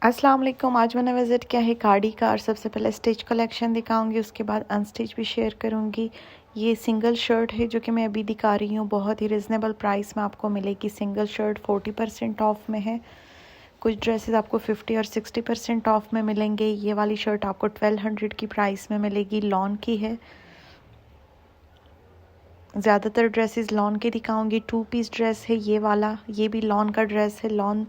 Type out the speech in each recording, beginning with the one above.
अस्सलाम वालेकुम। आज मैंने विज़िट किया है खाड़ी का और सबसे पहले स्टिच कलेक्शन दिखाऊंगी, उसके बाद अनस्टिच भी शेयर करूंगी। ये सिंगल शर्ट है जो कि मैं अभी दिखा रही हूँ, बहुत ही रिजनेबल प्राइस में आपको मिलेगी। सिंगल शर्ट 40% ऑफ में है। कुछ ड्रेसेस आपको 50 और 60% ऑफ में मिलेंगे। ये वाली शर्ट आपको 1200 की प्राइस में मिलेगी। लॉन की है, ज़्यादातर ड्रेसेस लॉन के दिखाऊंगी। 2 पीस ड्रेस है ये वाला, ये भी लॉन का ड्रेस है। लॉन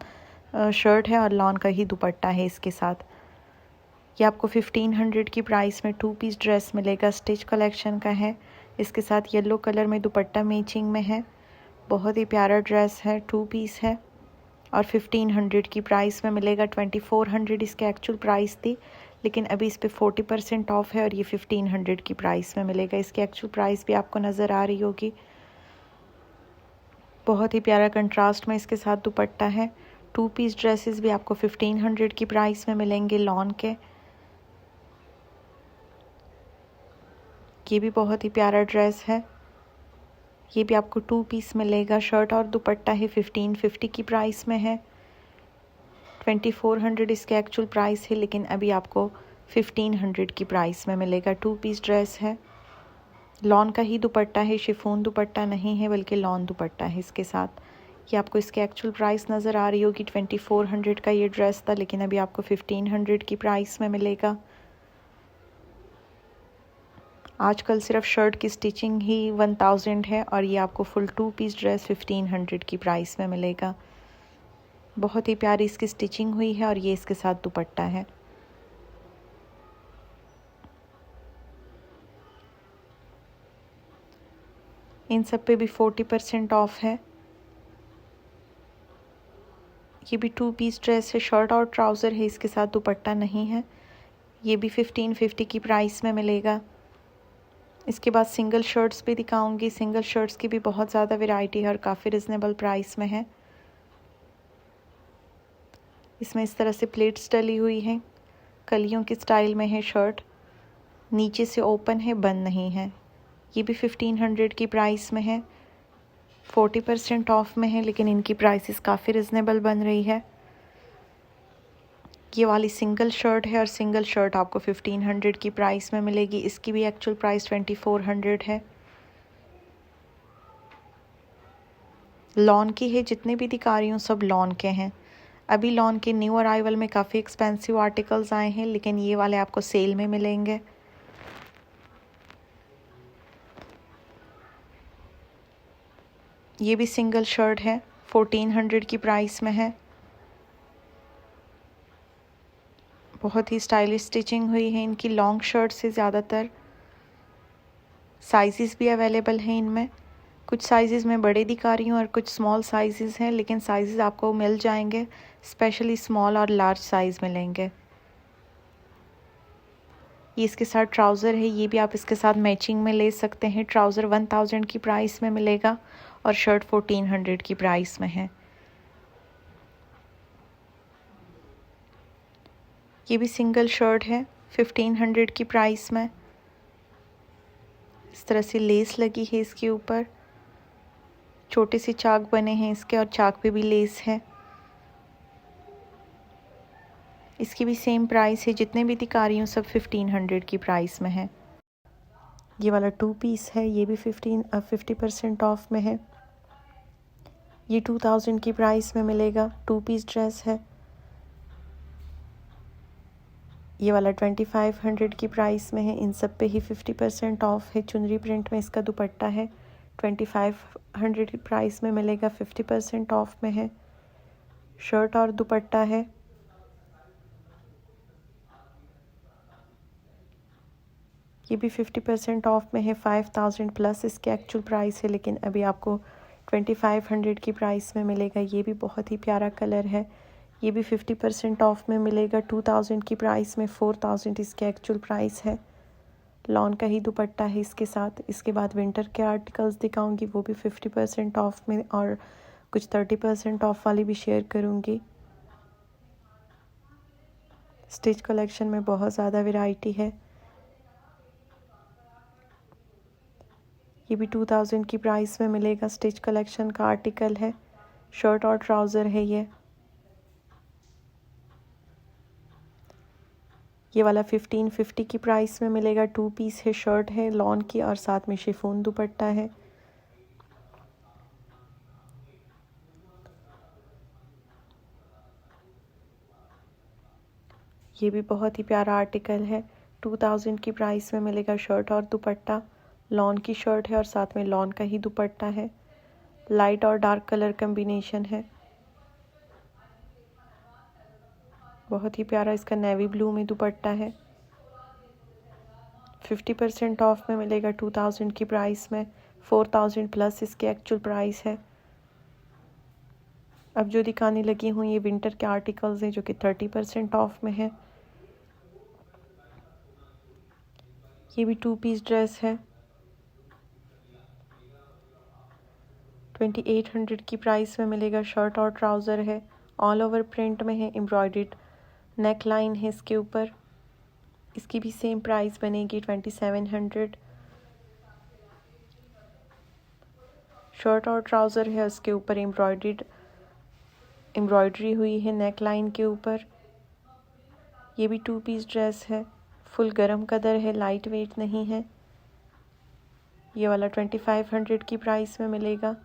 शर्ट है और लॉन का ही दुपट्टा है इसके साथ। ये आपको 1500 की प्राइस में 2 पीस ड्रेस मिलेगा। स्टिच कलेक्शन का है। इसके साथ येलो कलर में दुपट्टा मैचिंग में है। बहुत ही प्यारा ड्रेस है, 2 पीस है और 1500 की प्राइस में मिलेगा। 2400 इसकी एक्चुअल प्राइस थी, लेकिन अभी इस पर 40% ऑफ है और ये 1500 की प्राइस में मिलेगा। इसकी एक्चुअल प्राइस भी आपको नज़र आ रही होगी। बहुत ही प्यारा कंट्रास्ट में इसके साथ दुपट्टा है। 2 पीस ड्रेसेस भी आपको 1500 की प्राइस में मिलेंगे लॉन के। ये भी बहुत ही प्यारा ड्रेस है। ये भी आपको 2 पीस मिलेगा। शर्ट और दुपट्टा है 1550 की प्राइस में है। 2400 इसके एक्चुअल प्राइस है, लेकिन अभी आपको 1500 की प्राइस में मिलेगा। 2 पीस ड्रेस है। लॉन का ही दुपट्टा है, शिफॉन दुपट्टा नहीं है बल्कि लॉन दुपट्टा है इसके साथ। ये आपको इसके एक्चुअल प्राइस नज़र आ रही होगी। 2400 का ये ड्रेस था, लेकिन अभी आपको 1500 की प्राइस में मिलेगा। आजकल सिर्फ शर्ट की स्टिचिंग ही 1000 है और ये आपको फुल 2 पीस ड्रेस 1500 की प्राइस में मिलेगा। बहुत ही प्यारी इसकी स्टिचिंग हुई है और ये इसके साथ दुपट्टा है। इन सब पे भी 40% ऑफ है। ये भी 2 पीस ड्रेस है, शर्ट और ट्राउज़र है, इसके साथ दुपट्टा नहीं है। ये भी 1550 की प्राइस में मिलेगा। इसके बाद सिंगल शर्ट्स भी दिखाऊंगी। सिंगल शर्ट्स की भी बहुत ज़्यादा वैरायटी है और काफ़ी रिजनेबल प्राइस में है। इसमें इस तरह से प्लेट्स डली हुई हैं, कलियों के स्टाइल में है शर्ट। नीचे से ओपन है, बंद नहीं है। ये भी 1500 की प्राइस में है। 40% ऑफ में है, लेकिन इनकी प्राइसेस काफ़ी रिजनेबल बन रही है। ये वाली सिंगल शर्ट है और सिंगल शर्ट आपको 1500 की प्राइस में मिलेगी। इसकी भी एक्चुअल प्राइस 2400 है। लॉन की है, जितने भी दिखा रही हूँ सब लॉन के हैं। अभी लॉन के न्यू अराइवल में काफ़ी एक्सपेंसिव आर्टिकल्स आए हैं, लेकिन ये वाले आपको सेल में मिलेंगे। ये भी सिंगल शर्ट है, 1400 की प्राइस में है। बहुत ही स्टाइलिश स्टिचिंग हुई है इनकी। लॉन्ग शर्ट से ज़्यादातर साइजेस भी अवेलेबल हैं इनमें। कुछ साइजेस मैं बड़े दिखा रही हूँ और कुछ स्मॉल साइजेस हैं, लेकिन साइजेस आपको मिल जाएंगे। स्पेशली स्मॉल और लार्ज साइज़ मिलेंगे। ये इसके साथ ट्राउज़र है, ये भी आप इसके साथ मैचिंग में ले सकते हैं। ट्राउज़र 1000 की प्राइस में मिलेगा और शर्ट 1400 की प्राइस में है। ये भी सिंगल शर्ट है, 1500 की प्राइस में। इस तरह से लेस लगी है इसके ऊपर, छोटे से चाक बने हैं इसके और चाक पे भी लेस है। इसकी भी सेम प्राइस है, जितने भी दिखा रही हूँ सब 1500 की प्राइस में है। ये वाला 2 पीस है, ये भी 50% ऑफ में है। ये 2000 की प्राइस में मिलेगा। 2 पीस ड्रेस है। ये वाला 2500 की प्राइस में है। इन सब पे ही 50% ऑफ है। चुनरी प्रिंट में इसका दुपट्टा है। 2500 की प्राइस में मिलेगा, 50% ऑफ में है। शर्ट और दुपट्टा है। ये भी 50% ऑफ में है। 5000 प्लस इसके एक्चुअल प्राइस है, लेकिन अभी आपको 2500 की प्राइस में मिलेगा। ये भी बहुत ही प्यारा कलर है। ये भी 50% ऑफ में मिलेगा। 2000 की प्राइस में, 4000 इसके एक्चुअल प्राइस है। लॉन का ही दुपट्टा है इसके साथ। इसके बाद विंटर के आर्टिकल्स दिखाऊंगी, वो भी 50% ऑफ में और कुछ 30% ऑफ वाली भी शेयर करूंगी। स्टिच कलेक्शन में बहुत ज़्यादा वैरायटी है। ये भी 2000 की प्राइस में मिलेगा। स्टिच कलेक्शन का आर्टिकल है। शर्ट और ट्राउज़र है ये। ये वाला 1550 की प्राइस में मिलेगा। 2 पीस है, शर्ट है लॉन की और साथ में शिफॉन दुपट्टा है। ये भी बहुत ही प्यारा आर्टिकल है। 2000 की प्राइस में मिलेगा। शर्ट और दुपट्टा, लॉन की शर्ट है और साथ में लॉन का ही दुपट्टा है। लाइट और डार्क कलर कॉम्बिनेशन है। बहुत ही प्यारा इसका नेवी ब्लू में दुपट्टा है। 50% ऑफ में मिलेगा 2000 की प्राइस में। 4000 प्लस इसकी एक्चुअल प्राइस है। अब जो दिखाने लगी हूँ ये विंटर के आर्टिकल्स हैं जो कि 30% ऑफ में है। ये भी 2 पीस ड्रेस है। 2800 की प्राइस में मिलेगा। शर्ट और ट्राउज़र है, ऑल ओवर प्रिंट में है, एम्ब्रॉयडर्ड नेक लाइन है इसके ऊपर। इसकी भी सेम प्राइस बनेगी 2700। शर्ट और ट्राउज़र है, उसके ऊपर एम्ब्रॉयडरी हुई है नेक लाइन के ऊपर। ये भी 2 पीस ड्रेस है, फुल गरम कदर है, लाइट वेट नहीं है। ये वाला 2500 की प्राइस में मिलेगा।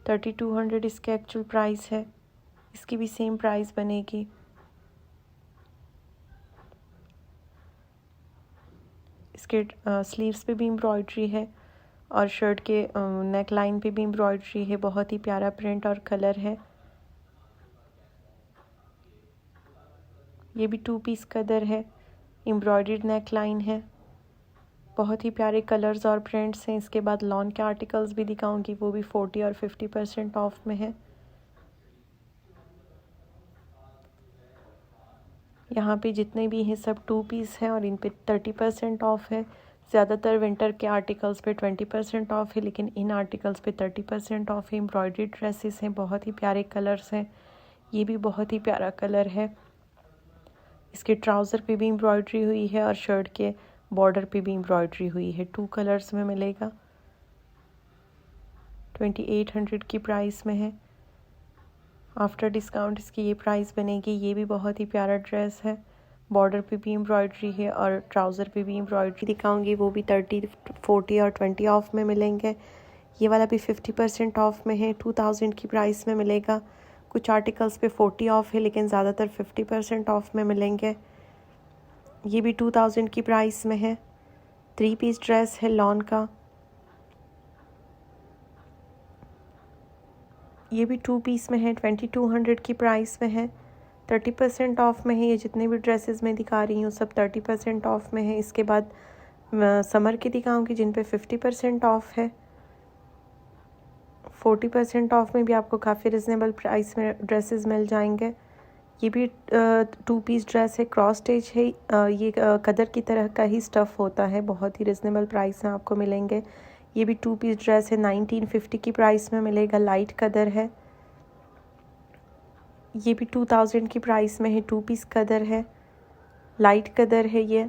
3200 इसके एक्चुअल प्राइस है। इसकी भी सेम प्राइस बनेगी। इसके स्लीव्स पे भी एम्ब्रॉयडरी है और शर्ट के नेक लाइन पे भी एम्ब्रॉयडरी है। बहुत ही प्यारा प्रिंट और कलर है। ये भी 2 पीस कदर है, एम्ब्रॉयडर्ड नेक लाइन है। बहुत ही प्यारे कलर्स और प्रिंट्स हैं। इसके बाद लॉन के आर्टिकल्स भी दिखाऊंगी, वो भी 40 और 50% ऑफ में है। यहाँ पे जितने भी हैं सब 2 पीस हैं और इन पे 30% ऑफ है। ज़्यादातर विंटर के आर्टिकल्स पे 20% ऑफ है, लेकिन इन आर्टिकल्स पे 30% ऑफ है। एम्ब्रॉयडर्ड ड्रेसेस हैं, बहुत ही प्यारे कलर्स हैं। ये भी बहुत ही प्यारा कलर है। इसके ट्राउज़र पे भी एम्ब्रॉयडरी हुई है और शर्ट के बॉर्डर पे भी एम्ब्रॉयडरी हुई है। 2 कलर्स में मिलेगा। 2800 की प्राइस में है। आफ्टर डिस्काउंट इसकी ये प्राइस बनेगी। ये भी बहुत ही प्यारा ड्रेस है, बॉर्डर पे भी एम्ब्रॉयडरी है और ट्राउज़र पे भी एम्ब्रॉयडरी दिखाऊंगी, वो भी 30, 40 और 20 ऑफ में मिलेंगे। ये वाला भी 50% ऑफ में है। 2000 की प्राइस में मिलेगा। कुछ आर्टिकल्स पे 40 ऑफ है, लेकिन ज़्यादातर 50% ऑफ में मिलेंगे। ये भी 2000 की प्राइस में है। 3 पीस ड्रेस है लॉन का। ये भी 2 पीस में है। 2200 की प्राइस में है। 30% ऑफ में है। ये जितने भी ड्रेसेस मैं दिखा रही हूँ सब 30% ऑफ में है। इसके बाद समर की दिखाऊंगी जिन पे 50% ऑफ है। 40% ऑफ में भी आपको काफ़ी रिजनेबल प्राइस में ड्रेसेस मिल जाएंगे। ये भी 2 पीस ड्रेस है, क्रॉस स्टिच है। ये कदर की तरह का ही स्टफ़ होता है। बहुत ही रिजनेबल प्राइस में आपको मिलेंगे। ये भी 2 पीस ड्रेस है, 1950 की प्राइस में मिलेगा। लाइट कदर है। ये भी 2000 की प्राइस में है। 2 पीस कदर है, लाइट कदर है ये।